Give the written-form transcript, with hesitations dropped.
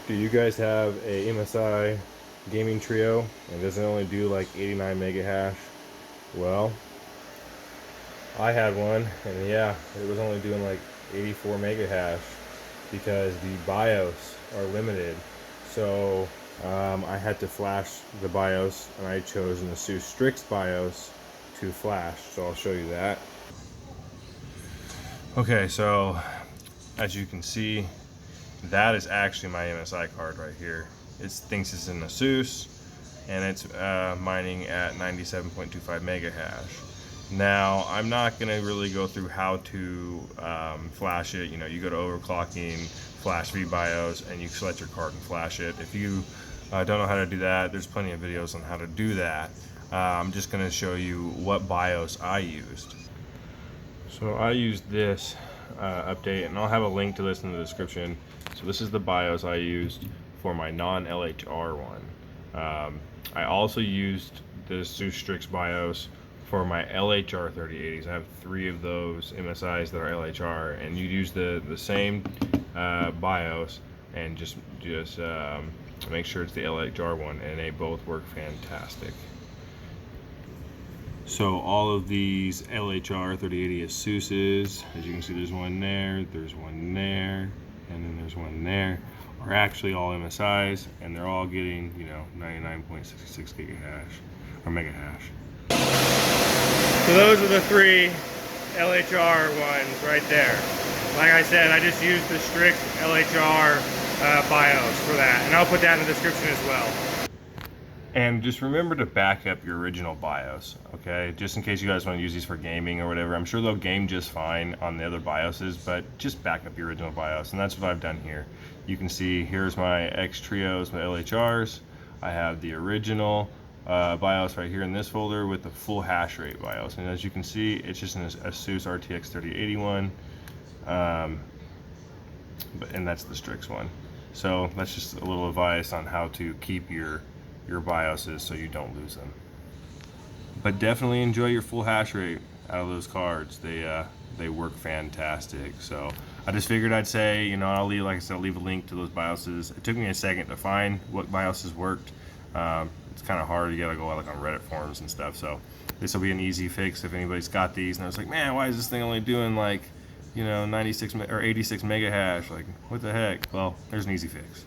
Do you guys have a MSI gaming trio and does it only do like 89 mega hash? Well, I had one and yeah, it was only doing like 84 mega hash because the BIOS are limited. So I had to flash the BIOS and I chose an ASUS Strix BIOS to flash. So I'll show you that. Okay, so as you can see, that is actually my MSI card right here. It thinks it's an ASUS, and it's mining at 97.25 mega hash. Now, I'm not going to really go through how to flash it. You know, you go to overclocking, flash Vbios, and you select your card and flash it. If you don't know how to do that, there's plenty of videos on how to do that. I'm just going to show you what BIOS I used. So I used this update, and I'll have a link to this in the description. So this is the BIOS I used for my non-LHR one. I also used the ASUS Strix BIOS for my LHR 3080s. I have 3 of those MSIs that are LHR, and you use the same BIOS and just make sure it's the LHR one, and they both work fantastic. So all of these LHR 3080 ASUS's, as you can see, there's one there, there's one there, and then there's one there, are actually all MSIs, and they're all getting, you know, 99.66 gigahash or mega hash. So those are the 3 LHR ones right there. Like I said, I just used the Strix LHR BIOS for that, and I'll put that in the description as well. And just remember to back up your original BIOS, okay? Just in case you guys want to use these for gaming or whatever. I'm sure they'll game just fine on the other BIOSes, but just back up your original BIOS, and that's what I've done here. You can see here's my X trios, my LHRs. I have the original BIOS right here in this folder with the full hash rate BIOS, and as you can see, it's just an ASUS RTX 3081, and that's the Strix one. So that's just a little advice on how to keep your BIOSes so you don't lose them. But definitely enjoy your full hash rate out of those cards. They work fantastic. So I just figured I'd say, you know, I'll leave, like I said, I'll leave a link to those BIOSes. It took me a second to find what BIOSes worked. It's kind of hard. You gotta go like on Reddit forums and stuff. So this will be an easy fix if anybody's got these. And I was like, man, why is this thing only doing like, you know, 96 or 86 mega hash? Like, what the heck? Well, there's an easy fix.